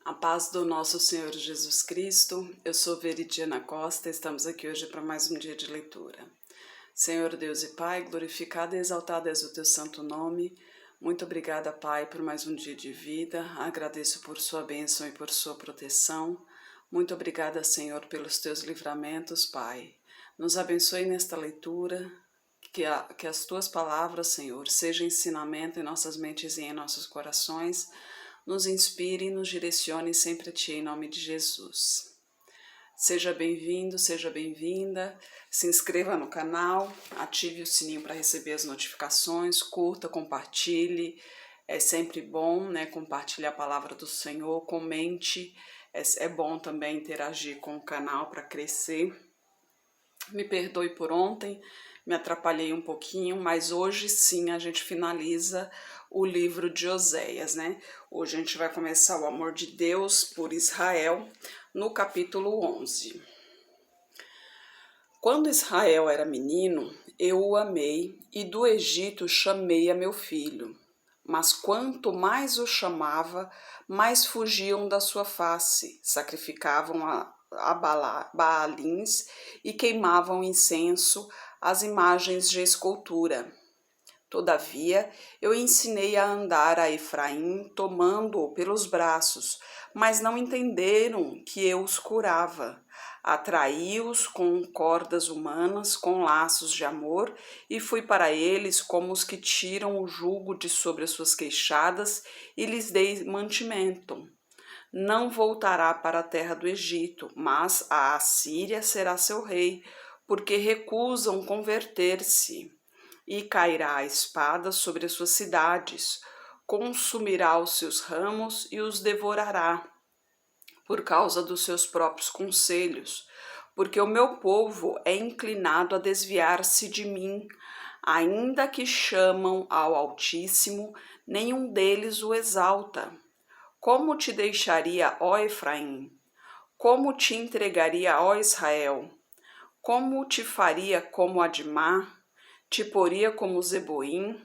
A paz do nosso Senhor Jesus Cristo, eu sou Veridiana Costa, estamos aqui hoje para mais um dia de leitura. Senhor Deus e Pai, glorificado e exaltado és o teu santo nome. Muito obrigada, Pai, por mais um dia de vida. Agradeço por sua bênção e por sua proteção. Muito obrigada, Senhor, pelos teus livramentos, Pai. Nos abençoe nesta leitura, que as tuas palavras, Senhor, sejam ensinamento em nossas mentes e em nossos corações. Nos inspire e nos direcione sempre a Ti, em nome de Jesus. Seja bem-vindo, seja bem-vinda, se inscreva no canal, ative o sininho para receber as notificações, curta, compartilhe, é sempre bom, né, compartilhar a palavra do Senhor, comente, é bom também interagir com o canal para crescer. Me perdoe por ontem, me atrapalhei um pouquinho, mas hoje sim a gente finaliza o livro de Oséias, né? Hoje a gente vai começar o amor de Deus por Israel, no capítulo 11. Quando Israel era menino, eu o amei, e do Egito chamei a meu filho. Mas quanto mais o chamava, mais fugiam da sua face, sacrificavam a Baalins e queimavam incenso às imagens de escultura. Todavia, eu ensinei a andar a Efraim, tomando-o pelos braços, mas não entenderam que eu os curava. Atraí-os com cordas humanas, com laços de amor, e fui para eles como os que tiram o jugo de sobre as suas queixadas, e lhes dei mantimento. Não voltará para a terra do Egito, mas a Assíria será seu rei, porque recusam converter-se. E cairá a espada sobre as suas cidades, consumirá os seus ramos e os devorará, por causa dos seus próprios conselhos, porque o meu povo é inclinado a desviar-se de mim. Ainda que chamam ao Altíssimo, nenhum deles o exalta. Como te deixaria, ó Efraim? Como te entregaria, ó Israel? Como te faria como Admá? Te poria como Zeboim?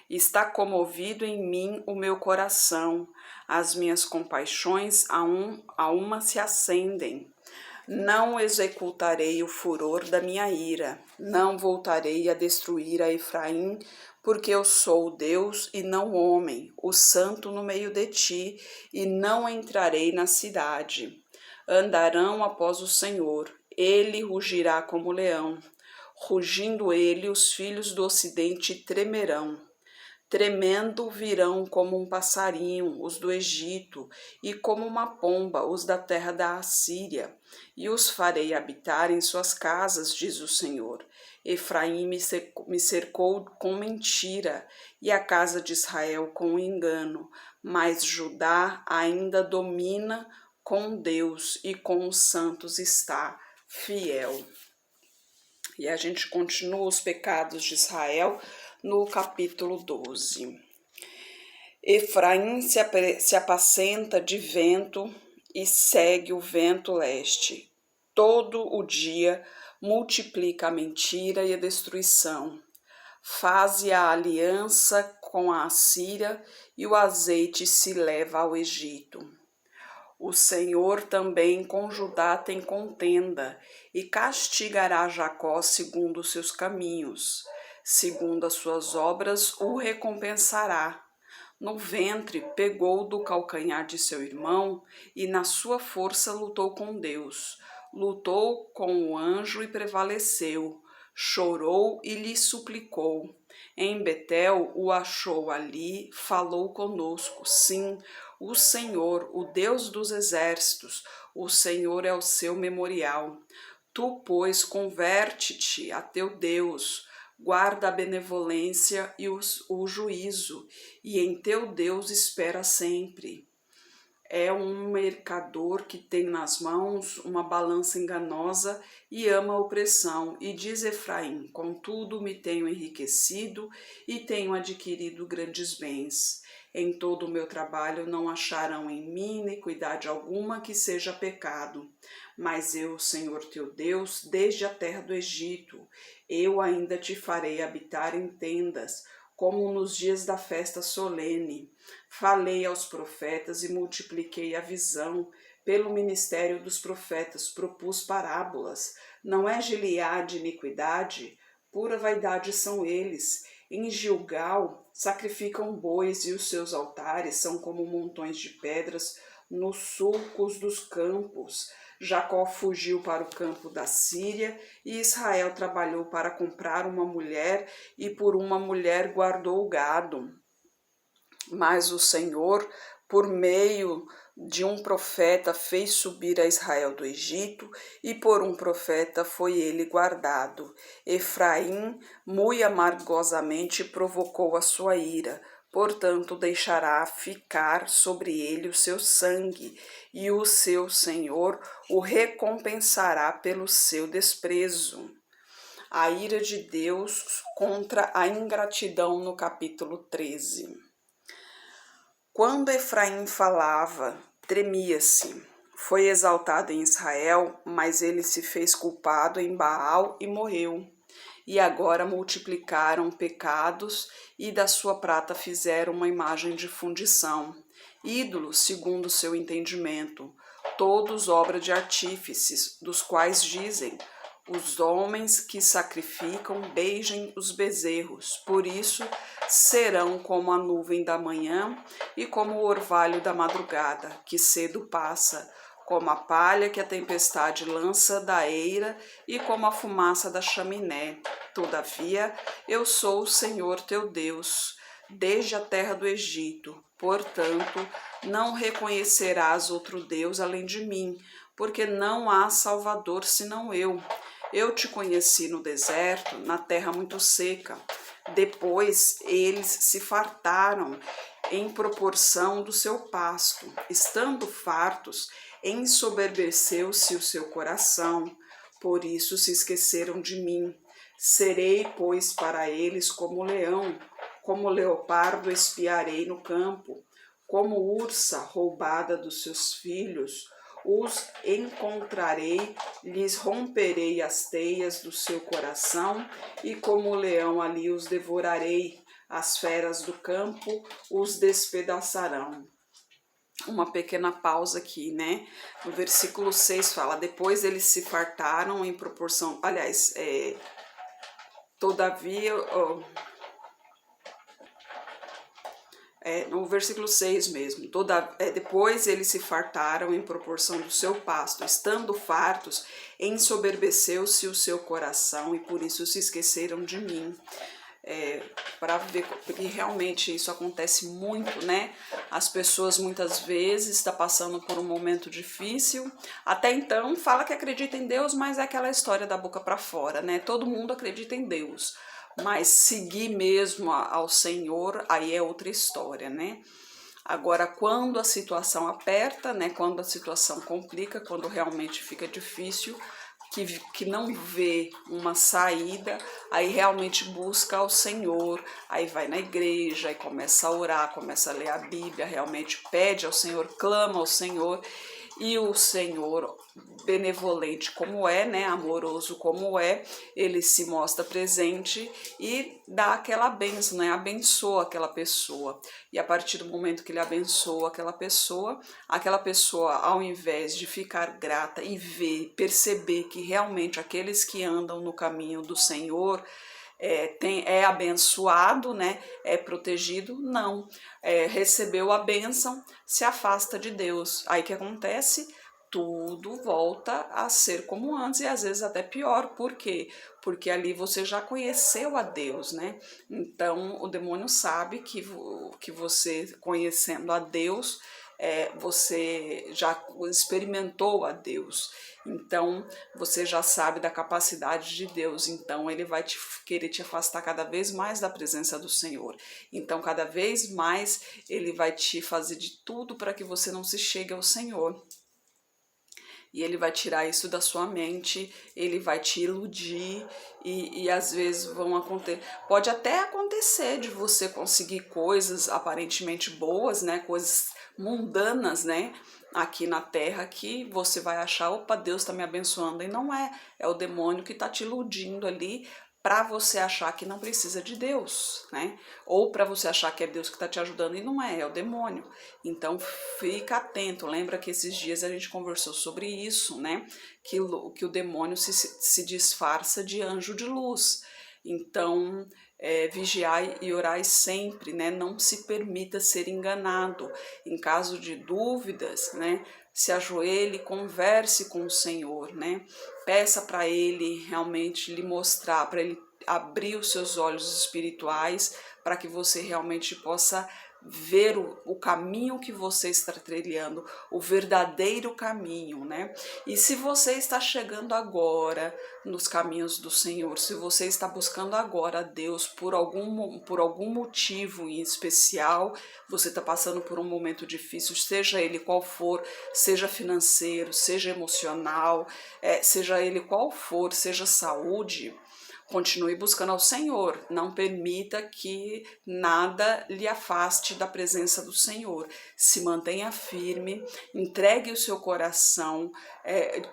Está comovido em mim o meu coração, as minhas compaixões a uma se acendem. Não executarei o furor da minha ira, não voltarei a destruir a Efraim, porque eu sou Deus e não homem, o santo no meio de ti, e não entrarei na cidade. Andarão após o Senhor, ele rugirá como leão. Rugindo ele, os filhos do ocidente tremerão. Tremendo virão como um passarinho os do Egito, e como uma pomba os da terra da Assíria, e os farei habitar em suas casas, diz o Senhor. Efraim me cercou com mentira, e a casa de Israel com engano, mas Judá ainda domina com Deus, e com os santos está fiel. E a gente continua os pecados de Israel no capítulo 12. Efraim se apacenta de vento e segue o vento leste. Todo o dia multiplica a mentira e a destruição. Faze a aliança com a Assíria e o azeite se leva ao Egito. O Senhor também com Judá tem contenda, e castigará Jacó segundo os seus caminhos. Segundo as suas obras o recompensará. No ventre pegou do calcanhar de seu irmão, e na sua força lutou com Deus. Lutou com o anjo e prevaleceu. Chorou e lhe suplicou. Em Betel o achou ali, falou conosco. Sim, o Senhor, o Deus dos exércitos, o Senhor é o seu memorial. Tu, pois, converte-te a teu Deus, guarda a benevolência e o juízo, e em teu Deus espera sempre. É um mercador que tem nas mãos uma balança enganosa e ama a opressão. E diz Efraim: contudo me tenho enriquecido e tenho adquirido grandes bens. Em todo o meu trabalho não acharão em mim iniquidade alguma que seja pecado. Mas eu, Senhor teu Deus, desde a terra do Egito, eu ainda te farei habitar em tendas, como nos dias da festa solene. Falei aos profetas e multipliquei a visão. Pelo ministério dos profetas propus parábolas. Não é Gileade iniquidade? Pura vaidade são eles. Em Gilgal sacrificam bois e os seus altares são como montões de pedras nos sulcos dos campos. Jacó fugiu para o campo da Síria e Israel trabalhou para comprar uma mulher e por uma mulher guardou o gado. Mas o Senhor, por meio de um profeta, fez subir a Israel do Egito, e por um profeta foi ele guardado. Efraim, muito amargosamente, provocou a sua ira, portanto deixará ficar sobre ele o seu sangue, e o seu Senhor o recompensará pelo seu desprezo. A ira de Deus contra a ingratidão no capítulo 13. Quando Efraim falava, tremia-se. Foi exaltado em Israel, mas ele se fez culpado em Baal e morreu. E agora multiplicaram pecados e da sua prata fizeram uma imagem de fundição. Ídolos segundo seu entendimento, todos obra de artífices, dos quais dizem: os homens que sacrificam beijem os bezerros, por isso serão como a nuvem da manhã e como o orvalho da madrugada, que cedo passa, como a palha que a tempestade lança da eira e como a fumaça da chaminé. Todavia, eu sou o Senhor teu Deus, desde a terra do Egito. Portanto, não reconhecerás outro Deus além de mim, porque não há Salvador senão eu. Eu te conheci no deserto, na terra muito seca. Depois eles se fartaram em proporção do seu pasto. Estando fartos, ensoberbeceu-se o seu coração. Por isso se esqueceram de mim. Serei, pois, para eles como leão, como leopardo espiarei no campo, como ursa roubada dos seus filhos. Os encontrarei, lhes romperei as teias do seu coração, e como leão ali os devorarei, as feras do campo os despedaçarão. Uma pequena pausa aqui, né? No versículo 6 fala, depois eles se fartaram em proporção, aliás, todavia... no versículo 6 mesmo, depois eles se fartaram em proporção do seu pasto, estando fartos, ensoberbeceu-se o seu coração e por isso se esqueceram de mim. Para ver, porque realmente isso acontece muito, né? As pessoas muitas vezes estão passando por um momento difícil, até então fala que acredita em Deus, mas é aquela história da boca para fora, né? Todo mundo acredita em Deus, mas seguir mesmo ao Senhor, aí é outra história, né? Agora, quando a situação aperta, né? Quando a situação complica, quando realmente fica difícil, que não vê uma saída, aí realmente busca ao Senhor, aí vai na igreja, aí começa a orar, começa a ler a Bíblia, realmente pede ao Senhor, clama ao Senhor, e o Senhor, benevolente como é, né, amoroso como é, ele se mostra presente e dá aquela bênção, né, abençoa aquela pessoa. E a partir do momento que ele abençoa aquela pessoa, ao invés de ficar grata e ver, perceber que realmente aqueles que andam no caminho do Senhor é abençoado, né? É protegido, não. Recebeu a bênção, se afasta de Deus. Aí o que acontece? Tudo volta a ser como antes e às vezes até pior. Por quê? Porque ali você já conheceu a Deus, né? Então o demônio sabe que você conhecendo a Deus, você já experimentou a Deus, então você já sabe da capacidade de Deus, então ele vai querer te afastar cada vez mais da presença do Senhor, então cada vez mais ele vai te fazer de tudo para que você não se chegue ao Senhor. E ele vai tirar isso da sua mente, ele vai te iludir e às vezes vão acontecer. Pode até acontecer de você conseguir coisas aparentemente boas, né? Coisas mundanas, né? Aqui na terra que você vai achar, opa, Deus está me abençoando. E não é, é o demônio que está te iludindo ali para você achar que não precisa de Deus, né? Ou para você achar que é Deus que está te ajudando e não é, é o demônio. Então fica atento, lembra que esses dias a gente conversou sobre isso, né? Que o demônio se disfarça de anjo de luz. Então, vigiai e orai sempre, né? Não se permita ser enganado. Em caso de dúvidas, né? Se ajoelhe, converse com o Senhor, né? Peça para Ele realmente lhe mostrar, para Ele abrir os seus olhos espirituais, para que você realmente possa ver o caminho que você está trilhando, o verdadeiro caminho, né? E se você está chegando agora nos caminhos do Senhor, se você está buscando agora a Deus por algum motivo em especial, você está passando por um momento difícil, seja ele qual for, seja financeiro, seja emocional, seja ele qual for, seja saúde, continue buscando ao Senhor, não permita que nada lhe afaste da presença do Senhor. Se mantenha firme, entregue o seu coração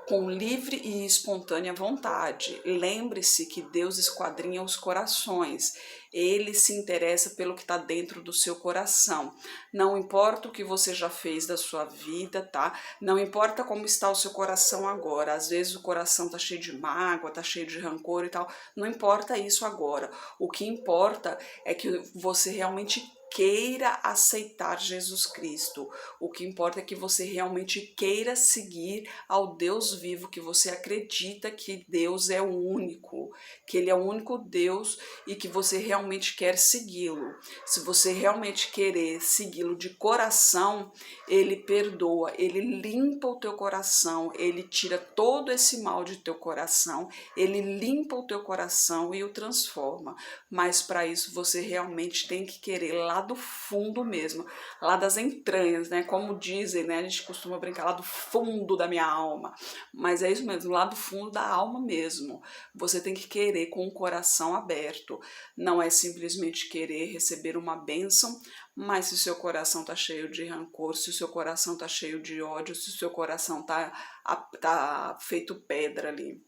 com livre e espontânea vontade. Lembre-se que Deus esquadrinha os corações. Ele se interessa pelo que está dentro do seu coração. Não importa o que você já fez da sua vida, tá? Não importa como está o seu coração agora. Às vezes o coração tá cheio de mágoa, tá cheio de rancor e tal. Não importa isso agora. O que importa é que você realmente queira aceitar Jesus Cristo. O que importa é que você realmente queira seguir ao Deus vivo, que você acredita que Deus é o único, que Ele é o único Deus e que você realmente quer segui-lo. Se você realmente querer segui-lo de coração, Ele perdoa, Ele limpa o teu coração, Ele tira todo esse mal de teu coração, Ele limpa o teu coração e o transforma. Mas para isso você realmente tem que querer lá do fundo mesmo, lá das entranhas, né? Como dizem, né? A gente costuma brincar lá do fundo da minha alma, mas é isso mesmo, lá do fundo da alma mesmo. Você tem que querer com o coração aberto, não é simplesmente querer receber uma bênção, mas se o seu coração tá cheio de rancor, se o seu coração tá cheio de ódio, se o seu coração tá feito pedra ali.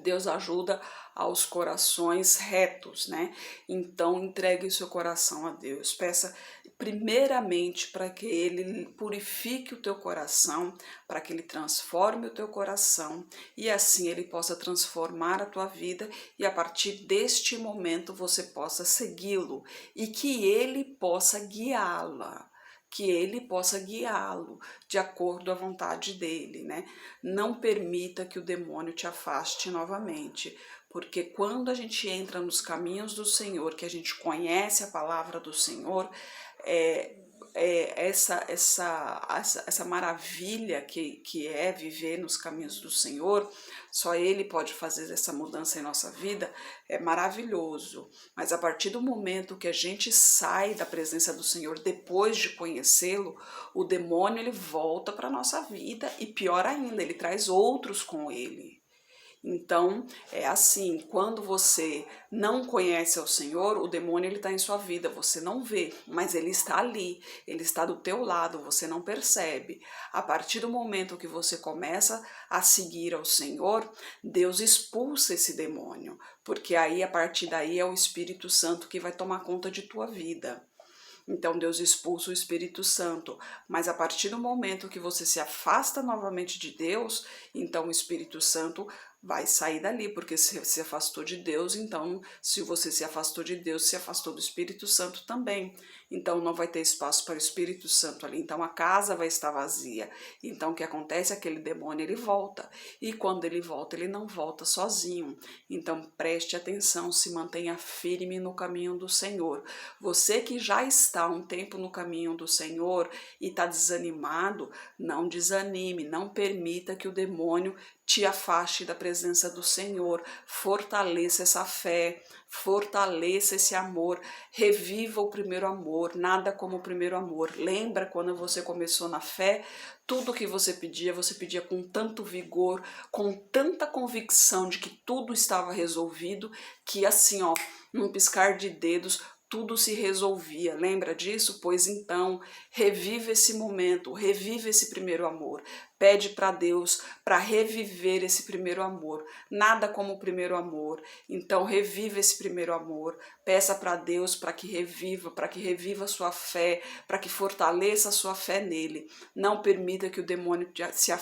Deus ajuda aos corações retos, né? Então entregue o seu coração a Deus. Peça primeiramente para que Ele purifique o teu coração, para que Ele transforme o teu coração e assim Ele possa transformar a tua vida e a partir deste momento você possa segui-lo e que Ele possa guiá-la. Que Ele possa guiá-lo de acordo à vontade dele, né? Não permita que o demônio te afaste novamente, porque quando a gente entra nos caminhos do Senhor, que a gente conhece a palavra do Senhor, essa maravilha que é viver nos caminhos do Senhor, só Ele pode fazer essa mudança em nossa vida, é maravilhoso. Mas a partir do momento que a gente sai da presença do Senhor, depois de conhecê-lo, o demônio ele volta para a nossa vida e pior ainda, ele traz outros com ele. Então, é assim, quando você não conhece ao Senhor, o demônio ele está em sua vida, você não vê, mas ele está ali, ele está do teu lado, você não percebe. A partir do momento que você começa a seguir ao Senhor, Deus expulsa esse demônio, porque aí, a partir daí, é o Espírito Santo que vai tomar conta de tua vida. Então Deus expulsa o Espírito Santo, mas a partir do momento que você se afasta novamente de Deus, então o Espírito Santo vai sair dali, porque se afastou de Deus, então se você se afastou de Deus, se afastou do Espírito Santo também. Então não vai ter espaço para o Espírito Santo ali, então a casa vai estar vazia. Então o que acontece? Aquele demônio ele volta, e quando ele volta, ele não volta sozinho. Então preste atenção, se mantenha firme no caminho do Senhor. Você que já está um tempo no caminho do Senhor e está desanimado, não desanime, não permita que o demônio te afaste da presença do Senhor, fortaleça essa fé, fortaleça esse amor, reviva o primeiro amor, nada como o primeiro amor. Lembra quando você começou na fé, tudo que você pedia com tanto vigor, com tanta convicção de que tudo estava resolvido, que assim, ó, num piscar de dedos, tudo se resolvia. Lembra disso? Pois então, revive esse momento, revive esse primeiro amor. Pede para Deus para reviver esse primeiro amor. Nada como o primeiro amor. Então, revive esse primeiro amor. Peça para Deus para que reviva a sua fé, para que fortaleça a sua fé nele. Não permita que o demônio te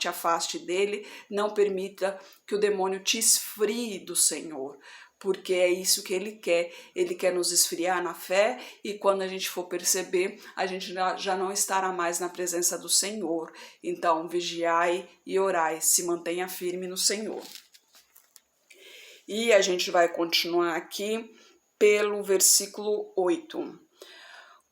afaste dele. Não permita que o demônio te esfrie do Senhor. Porque é isso que ele quer nos esfriar na fé, e quando a gente for perceber, a gente já não estará mais na presença do Senhor. Então, vigiai e orai, se mantenha firme no Senhor. E a gente vai continuar aqui pelo versículo 8.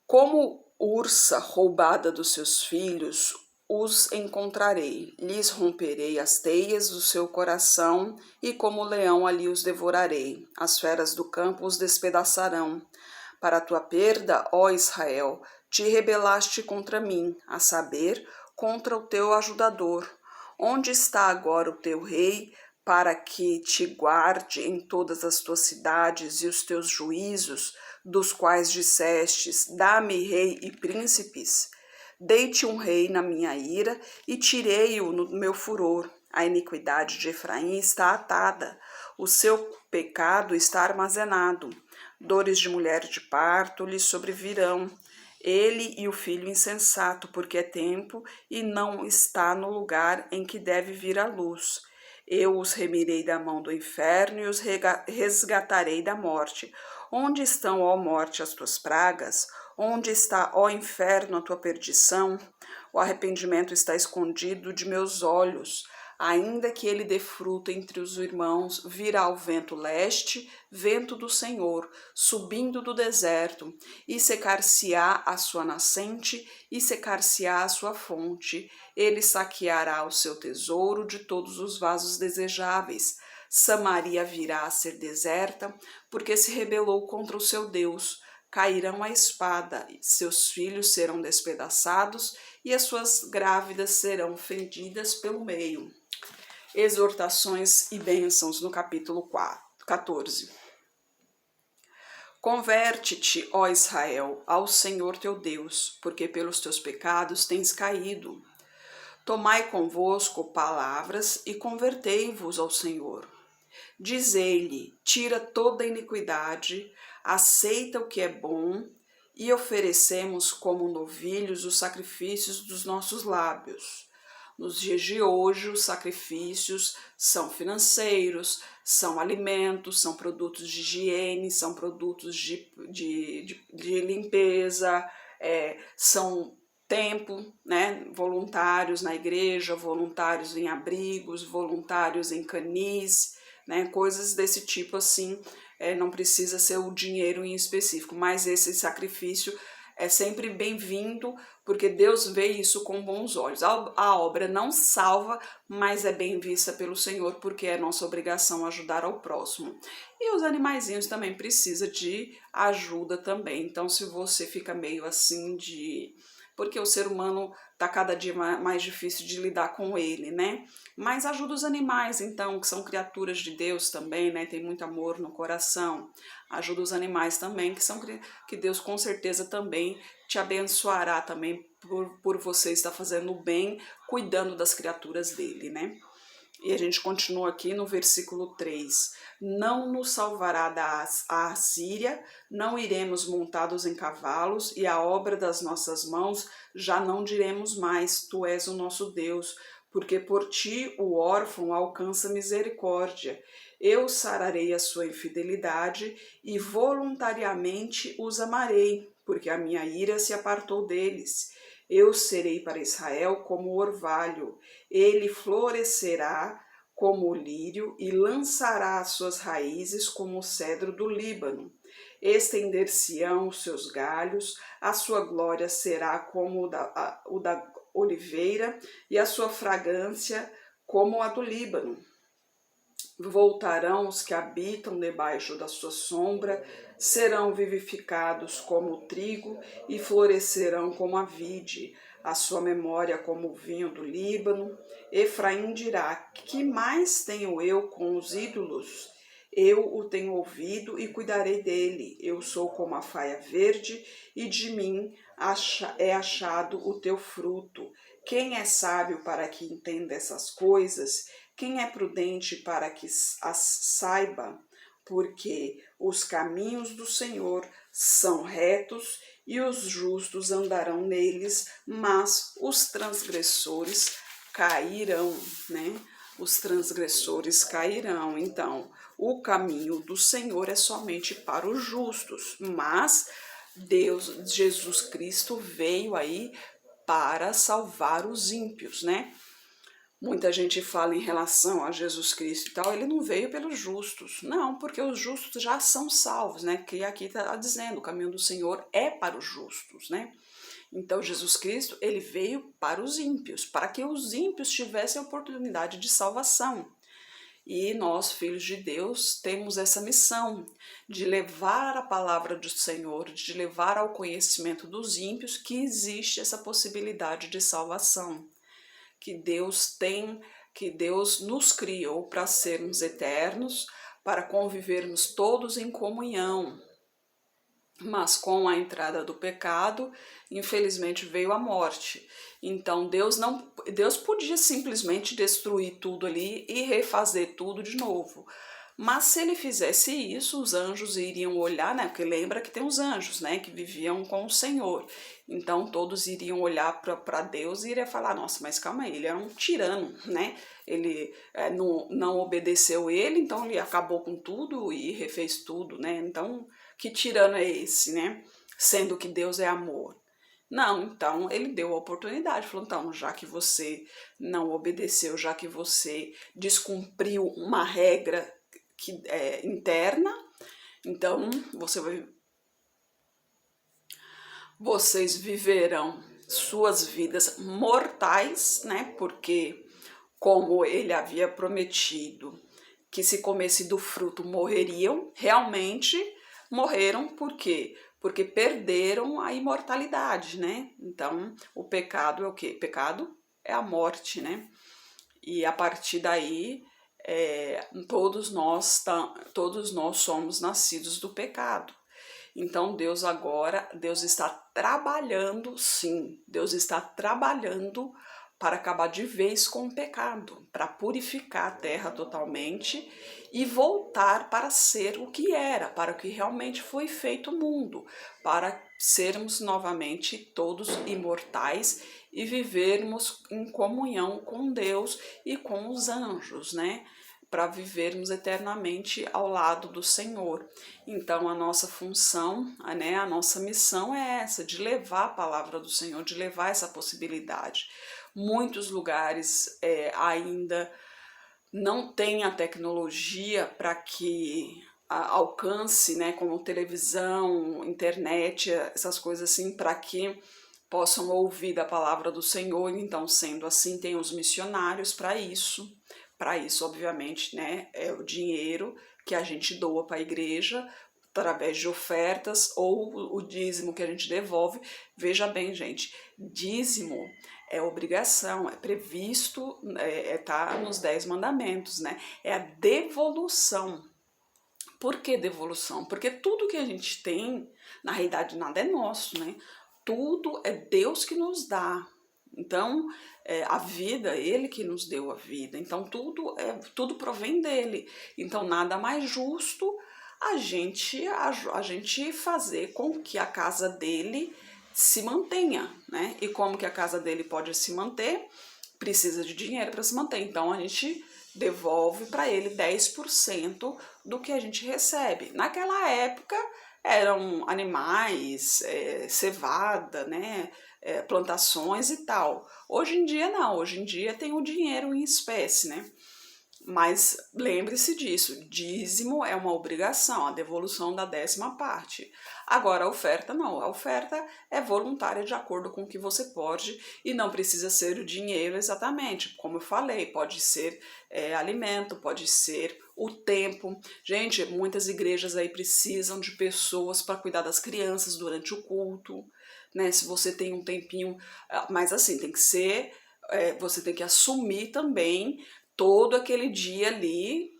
Como ursa roubada dos seus filhos, os encontrarei, lhes romperei as teias do seu coração, e como leão ali os devorarei. As feras do campo os despedaçarão. Para a tua perda, ó Israel, te rebelaste contra mim, a saber, contra o teu ajudador. Onde está agora o teu rei, para que te guarde em todas as tuas cidades e os teus juízos, dos quais dissestes, dá-me rei e príncipes? Dei-te um rei na minha ira e tirei-o no meu furor. A iniquidade de Efraim está atada, o seu pecado está armazenado. Dores de mulher de parto lhe sobrevirão. Ele e o filho insensato, porque é tempo e não está no lugar em que deve vir a luz. Eu os remirei da mão do inferno e os resgatarei da morte. Onde estão, ó morte, as tuas pragas? Onde está, ó inferno, a tua perdição? O arrependimento está escondido de meus olhos. Ainda que ele dê fruto entre os irmãos, virá o vento leste, vento do Senhor, subindo do deserto, e secar-se-á a sua nascente, e secar-se-á a sua fonte. Ele saqueará o seu tesouro de todos os vasos desejáveis. Samaria virá a ser deserta, porque se rebelou contra o seu Deus. Cairão a espada, seus filhos serão despedaçados, e as suas grávidas serão fendidas pelo meio. Exortações e bênçãos no capítulo 14. Converte-te, ó Israel, ao Senhor teu Deus, porque pelos teus pecados tens caído. Tomai convosco palavras e convertei-vos ao Senhor. Dizei-lhe, tira toda iniquidade, aceita o que é bom, e oferecemos como novilhos os sacrifícios dos nossos lábios. Nos dias de hoje, os sacrifícios são financeiros, são alimentos, são produtos de higiene, são produtos de limpeza, são tempo, né? Voluntários na igreja, voluntários em abrigos, voluntários em canis, né? Coisas desse tipo assim. Não precisa ser o dinheiro em específico, mas esse sacrifício é sempre bem-vindo, porque Deus vê isso com bons olhos. A obra não salva, mas é bem vista pelo Senhor, porque é nossa obrigação ajudar ao próximo. E os animaizinhos também precisam de ajuda também. Então, se você fica meio assim porque o ser humano está cada dia mais difícil de lidar com ele, né? Mas ajuda os animais, então, que são criaturas de Deus também, né? Tem muito amor no coração. Ajuda os animais também, que Deus com certeza também te abençoará também por você estar fazendo o bem, cuidando das criaturas dele, né? E a gente continua aqui no versículo 3. Não nos salvará da Assíria, não iremos montados em cavalos, e a obra das nossas mãos já não diremos mais, tu és o nosso Deus, porque por ti o órfão alcança misericórdia. Eu sararei a sua infidelidade e voluntariamente os amarei, porque a minha ira se apartou deles. Eu serei para Israel como o orvalho, ele florescerá como o lírio e lançará as suas raízes como o cedro do Líbano. Estender-se-ão os seus galhos, a sua glória será como o da oliveira e a sua fragrância como a do Líbano. Voltarão os que habitam debaixo da sua sombra, serão vivificados como o trigo e florescerão como a vide, a sua memória como o vinho do Líbano. Efraim dirá, que mais tenho eu com os ídolos? Eu o tenho ouvido e cuidarei dele. Eu sou como a faia verde e de mim é achado o teu fruto. Quem é sábio para que entenda essas coisas? Quem é prudente para que as saiba? Porque os caminhos do Senhor são retos e os justos andarão neles, mas os transgressores cairão, né? Os transgressores cairão. Então, o caminho do Senhor é somente para os justos, mas Deus, Jesus Cristo veio aí para salvar os ímpios, né? Muita gente fala em relação a Jesus Cristo e tal, ele não veio pelos justos. Não, porque os justos já são salvos, né? Que aqui está dizendo, o caminho do Senhor é para os justos, né? Então, Jesus Cristo, ele veio para os ímpios, para que os ímpios tivessem a oportunidade de salvação. E nós, filhos de Deus, temos essa missão de levar a palavra do Senhor, de levar ao conhecimento dos ímpios que existe essa possibilidade de salvação, que Deus nos criou para sermos eternos, para convivermos todos em comunhão. Mas com a entrada do pecado, infelizmente veio a morte. Então Deus podia simplesmente destruir tudo ali e refazer tudo de novo. Mas se ele fizesse isso, os anjos iriam olhar, né? Porque lembra que tem os anjos, né? Que viviam com o Senhor. Então todos iriam olhar para Deus e iriam falar: nossa, mas calma aí, ele era um tirano, né? Ele não obedeceu ele, então ele acabou com tudo e refez tudo, né? Então, que tirano é esse, né? Sendo que Deus é amor. Não, então ele deu a oportunidade, falou: então, já que você não obedeceu, já que você descumpriu uma regra interna, então vocês viverão suas vidas mortais, né? Porque como ele havia prometido que se comesse do fruto morreriam, realmente morreram. Por quê? Porque perderam a imortalidade, né? Então, o pecado é o quê? Pecado é a morte, né? E a partir daí, todos nós somos nascidos do pecado. Então Deus está trabalhando, sim, Deus está trabalhando para acabar de vez com o pecado, para purificar a terra totalmente e voltar para ser o que era, para o que realmente foi feito o mundo, para sermos novamente todos imortais e vivermos em comunhão com Deus e com os anjos, né? Para vivermos eternamente ao lado do Senhor. Então a nossa função, né, a nossa missão é essa, de levar a palavra do Senhor, de levar essa possibilidade. Muitos lugares ainda não têm a tecnologia para que alcance, né, como televisão, internet, essas coisas assim, para que possam ouvir da palavra do Senhor. Então, sendo assim, tem os missionários para isso. Para isso, obviamente, né, é o dinheiro que a gente doa para a igreja através de ofertas ou o dízimo que a gente devolve. Veja bem, gente, dízimo é obrigação, é previsto, tá nos 10 mandamentos, né? É a devolução. Por que devolução? Porque tudo que a gente tem, na realidade, nada é nosso, né? Tudo é Deus que nos dá. Então, a vida, Ele que nos deu a vida. Então, tudo provém dele. Então, nada mais justo a gente fazer com que a casa dele se mantenha, né? E como que a casa dele pode se manter? Precisa de dinheiro para se manter. Então, a gente devolve para ele 10% do que a gente recebe. Naquela época, eram animais, cevada, né? Plantações e tal. Hoje em dia não, hoje em dia tem o dinheiro em espécie, né? Mas lembre-se disso, dízimo é uma obrigação, a devolução da 10ª parte. Agora a oferta não, a oferta é voluntária de acordo com o que você pode e não precisa ser o dinheiro exatamente, como eu falei, pode ser alimento, pode ser o tempo. Gente, muitas igrejas aí precisam de pessoas para cuidar das crianças durante o culto, né? Se você tem um tempinho, mas assim, tem que ser, você tem que assumir também todo aquele dia ali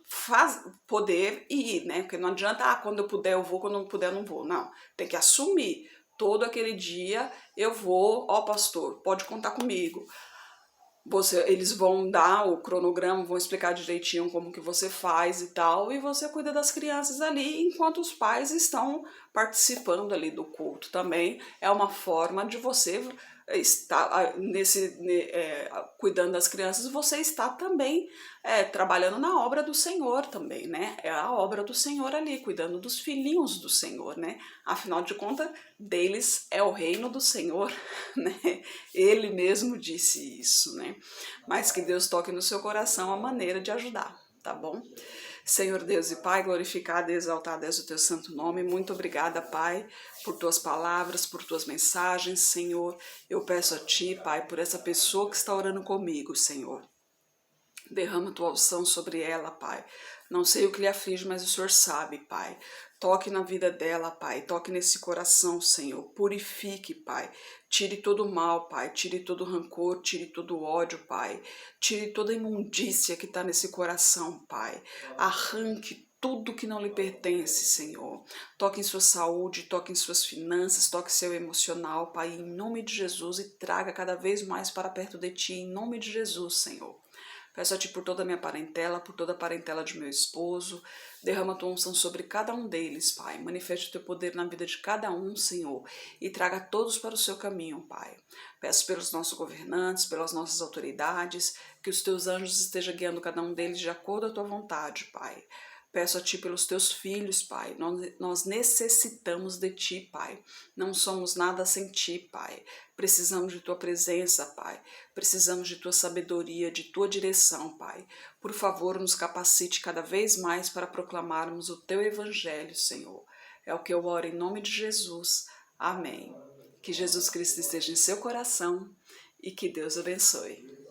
poder ir, né? Porque não adianta, quando eu puder eu vou, quando eu não puder eu não vou. Não, tem que assumir. Todo aquele dia eu vou, ó pastor, pode contar comigo. Eles vão dar o cronograma, vão explicar direitinho como que você faz e tal, e você cuida das crianças ali, enquanto os pais estão participando ali do culto também. É uma forma de você estar cuidando das crianças, você está também trabalhando na obra do Senhor também, né? É a obra do Senhor ali, cuidando dos filhinhos do Senhor, né? Afinal de contas, deles é o reino do Senhor, né? Ele mesmo disse isso, né? Mas que Deus toque no seu coração a maneira de ajudar, tá bom? Senhor Deus e Pai, glorificado e exaltado és o teu santo nome. Muito obrigada, Pai, por tuas palavras, por tuas mensagens, Senhor. Eu peço a Ti, Pai, por essa pessoa que está orando comigo, Senhor. Derrama tua unção sobre ela, Pai. Não sei o que lhe aflige, mas o Senhor sabe, Pai. Toque na vida dela, Pai. Toque nesse coração, Senhor. Purifique, Pai. Tire todo o mal, Pai. Tire todo o rancor, tire todo o ódio, Pai. Tire toda a imundícia que está nesse coração, Pai. Arranque tudo que não lhe pertence, Senhor. Toque em sua saúde, toque em suas finanças, toque seu emocional, Pai, em nome de Jesus, e traga cada vez mais para perto de Ti, em nome de Jesus, Senhor. Peço a Ti por toda a minha parentela, por toda a parentela de meu esposo. Derrama a Tua unção sobre cada um deles, Pai. Manifeste o Teu poder na vida de cada um, Senhor. E traga todos para o Seu caminho, Pai. Peço pelos nossos governantes, pelas nossas autoridades, que os Teus anjos estejam guiando cada um deles de acordo com a Tua vontade, Pai. Peço a Ti pelos Teus filhos, Pai. Nós necessitamos de Ti, Pai. Não somos nada sem Ti, Pai. Precisamos de Tua presença, Pai. Precisamos de Tua sabedoria, de Tua direção, Pai. Por favor, nos capacite cada vez mais para proclamarmos o Teu Evangelho, Senhor. É o que eu oro em nome de Jesus. Amém. Que Jesus Cristo esteja em seu coração e que Deus abençoe.